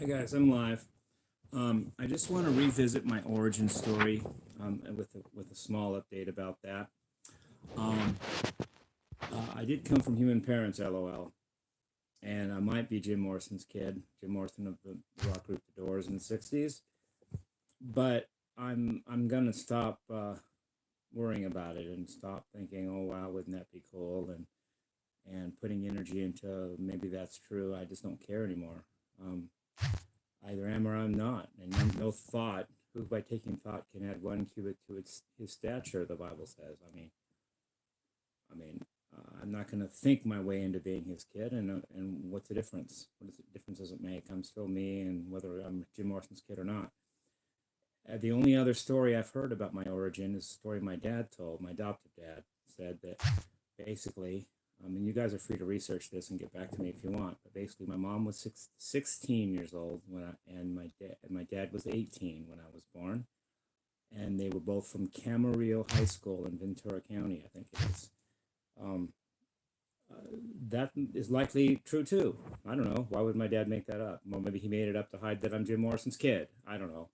Hi guys, I'm live. I just want to revisit my origin story with a small update about that. Um, I did come from human parents, LOL, and I might be Jim Morrison's kid, Jim Morrison of the rock group The Doors in the '60s. But I'm gonna stop worrying about it and stop thinking, oh wow, wouldn't that be cool, and putting energy into maybe that's true. I just don't care anymore. Um, Either am or I'm not, and no thought. Who by taking thought can add 1 cubit to his stature? The Bible says. I mean, I'm not going to think my way into being his kid. And what's the difference? Difference does it make? I'm still me, and whether I'm Jim Morrison's kid or not. The only other story I've heard about my origin is a story my dad told. My adoptive dad said that basically, and you guys are free to research this and get back to me if you want. But basically, my mom was 16 years old and my dad was 18 when I was born, and they were both from Camarillo High School in Ventura County, I think it is. Um, that is likely true too. I don't know. Why would my dad make that up? Well, maybe he made it up to hide that I'm Jim Morrison's kid. I don't know.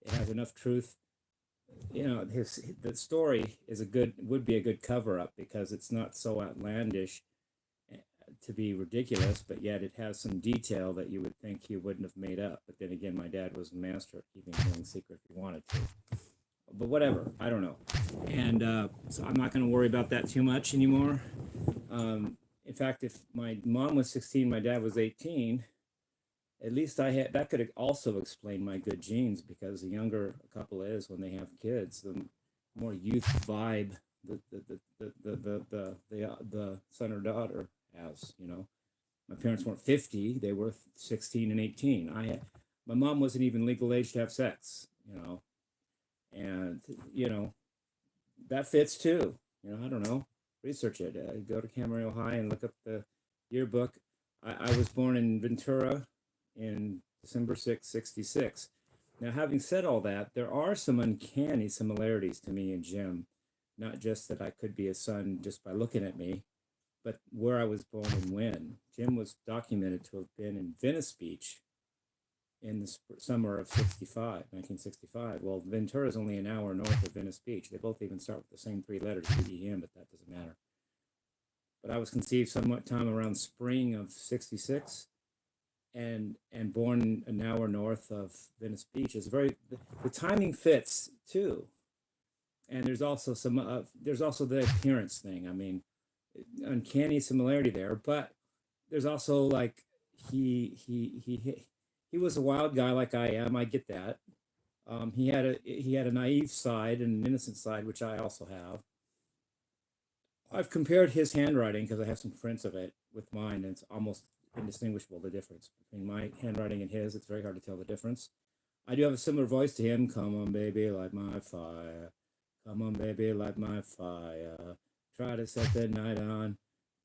It has enough truth. The story is would be a good cover up because it's not so outlandish to be ridiculous, but yet it has some detail that you would think he wouldn't have made up. But then again, my dad was a master at keeping things secret if he wanted to. But whatever, I don't know. And so I'm not going to worry about that too much anymore. In fact, if my mom was 16, my dad was 18, at least I had that could also explain my good genes, because the younger a couple is when they have kids, the more youth vibe the son or daughter has. My parents weren't 50; they were 16 and 18. My mom wasn't even legal age to have sex. And that fits too. I don't know. Research it. Go to Camarillo High and look up the yearbook. I was born in Ventura in December 6th, 66. Now, having said all that, there are some uncanny similarities to me and Jim. Not just that I could be a son just by looking at me, but where I was born and when. Jim was documented to have been in Venice Beach in the summer of 1965. Well, Ventura is only an hour north of Venice Beach. They both even start with the same three letters, VEM, but that doesn't matter. But I was conceived somewhat time around spring of 66 and born an hour north of Venice Beach. The timing fits too. And there's also there's also the appearance thing. I mean, uncanny similarity there, but there's also like he was a wild guy like I am. I get that. He had a naive side and an innocent side, which I also have. I've compared his handwriting, because I have some prints of it, with mine, and it's almost indistinguishable, the difference between my handwriting and his. It's very hard to tell the difference. I do have a similar voice to him. Come on, baby, light my fire. Come on, baby, light my fire. Try to set the night on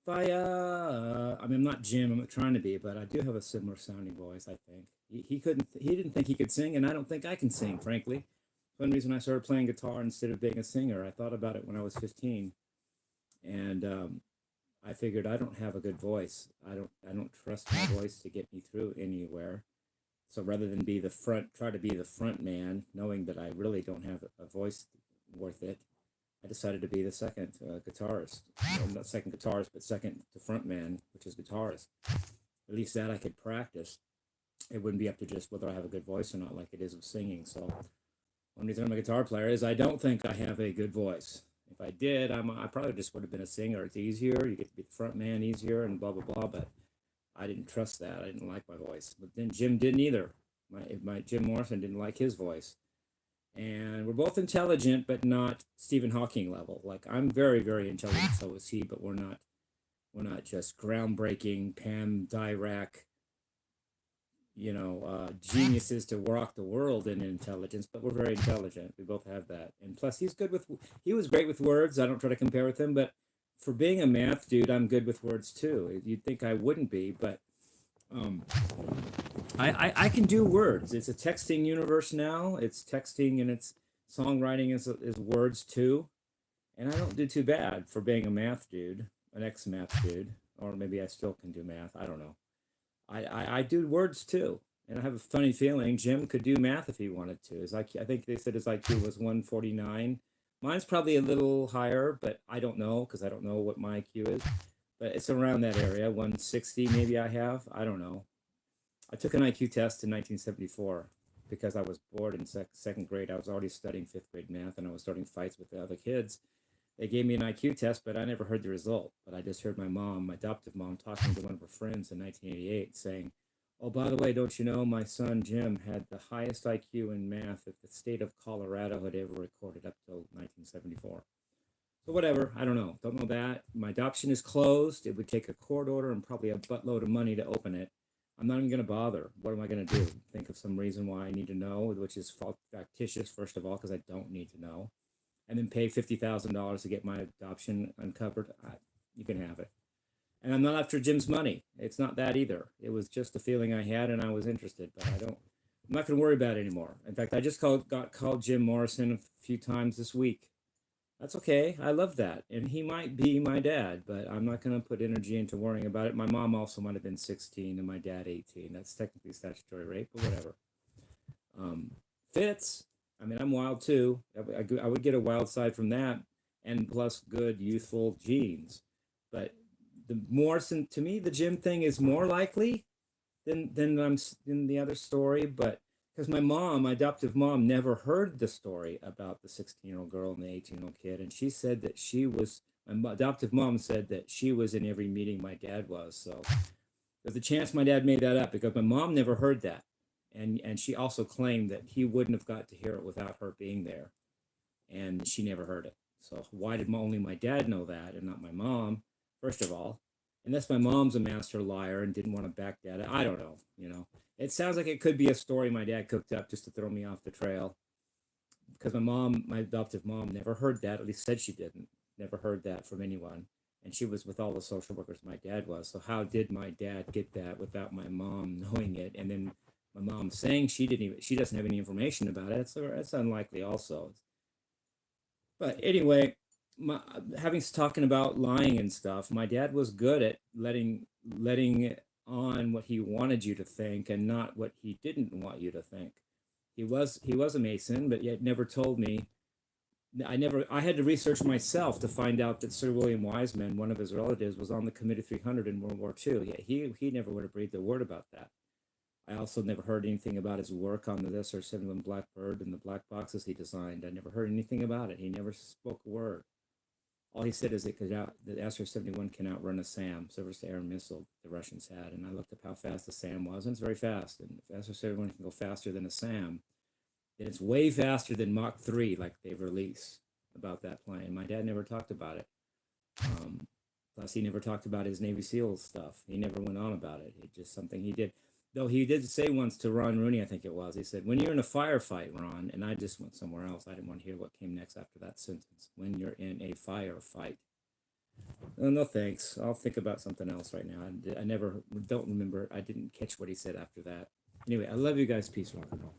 fire. I mean, I'm not Jim. I'm not trying to be, but I do have a similar sounding voice, I think. He didn't think he could sing, and I don't think I can sing, frankly. One reason I started playing guitar instead of being a singer. I thought about it when I was 15, and I figured I don't have a good voice. I don't trust my voice to get me through anywhere. So rather than try to be the front man, knowing that I really don't have a voice worth it, I decided to be the second guitarist. Well, not second guitarist, but second to front man, which is guitarist. At least that I could practice. It wouldn't be up to just whether I have a good voice or not, like it is with singing. So one reason I'm a guitar player is I don't think I have a good voice. If I did, I probably just would have been a singer. It's easier. You get to be the front man easier and blah, blah, blah. But I didn't trust that. I didn't like my voice. But then Jim didn't either. My Jim Morrison didn't like his voice. And we're both intelligent, but not Stephen Hawking level. Like, I'm very, very intelligent, so is he, but we're not just groundbreaking Pam Dirac, geniuses to rock the world in intelligence, but we're very intelligent. We both have that. And plus he was great with words. I don't try to compare with him, but for being a math dude, I'm good with words too. You'd think I wouldn't be, but I can do words. It's a texting universe now. It's texting and it's songwriting is words too. And I don't do too bad for being a math dude, an ex-math dude, or maybe I still can do math. I don't know. I do words too. And I have a funny feeling Jim could do math if he wanted to. His IQ, I think they said his IQ was 149. Mine's probably a little higher, but I don't know because I don't know what my IQ is. But it's around that area, 160 maybe I have. I don't know. I took an IQ test in 1974 because I was bored in second grade. I was already studying fifth grade math and I was starting fights with the other kids. They gave me an IQ test, but I never heard the result. But I just heard my mom, my adoptive mom, talking to one of her friends in 1988 saying, "Oh, by the way, don't you know my son Jim had the highest IQ in math that the state of Colorado had ever recorded up till 1974." So whatever, I don't know. Don't know that. My adoption is closed. It would take a court order and probably a buttload of money to open it. I'm not even going to bother. What am I going to do? Think of some reason why I need to know, which is factitious, first of all, because I don't need to know, and then pay $50,000 to get my adoption uncovered. You can have it. And I'm not after Jim's money. It's not that either. It was just a feeling I had, and I was interested, but I don't. I'm not going to worry about it anymore. In fact, I just got called Jim Morrison a few times this week. That's okay. I love that. And he might be my dad, but I'm not going to put energy into worrying about it. My mom also might have been 16 and my dad 18. That's technically statutory rape, but whatever. Fits. I mean, I'm wild too. I would get a wild side from that, and plus good youthful genes. But the Morrison, to me, the Jim thing is more likely than I'm in the other story, but because my mom, my adoptive mom, never heard the story about the 16-year-old girl and the 18-year-old kid, and she said that she was. My adoptive mom said that she was in every meeting my dad was. So there's a chance my dad made that up because my mom never heard that, and she also claimed that he wouldn't have got to hear it without her being there, and she never heard it. So why did only my dad know that and not my mom? First of all, unless my mom's a master liar and didn't want to back dad. I don't know. It sounds like it could be a story my dad cooked up just to throw me off the trail. Because my mom, my adoptive mom, never heard that. At least said she didn't. Never heard that from anyone. And she was with all the social workers my dad was. So how did my dad get that without my mom knowing it? And then my mom saying she doesn't have any information about it. So that's unlikely also. But anyway, having talking about lying and stuff, my dad was good at letting on what he wanted you to think and not what he didn't want you to think. He was a Mason, but yet never told me. I had to research myself to find out that Sir William Wiseman, one of his relatives, was on the Committee 300 in World War II. Yet he never would have breathed a word about that. I also never heard anything about his work on the SR-71 Blackbird and the black boxes he designed. I never heard anything about it. He never spoke a word. All he said is the SR-71 can outrun a SAM, surface-to-air missile the Russians had. And I looked up how fast the SAM was, and it's very fast. And if SR-71 can go faster than a SAM, then it's way faster than Mach 3, like they've released about that plane. My dad never talked about it. Plus, he never talked about his Navy SEAL stuff. He never went on about it. It's just something he did. Though he did say once to Ron Rooney, I think it was, he said, "When you're in a firefight, Ron," and I just went somewhere else. I didn't want to hear what came next after that sentence. "When you're in a firefight." Oh, no, thanks. I'll think about something else right now. I never, don't remember. I didn't catch what he said after that. Anyway, I love you guys. Peace, rock and roll.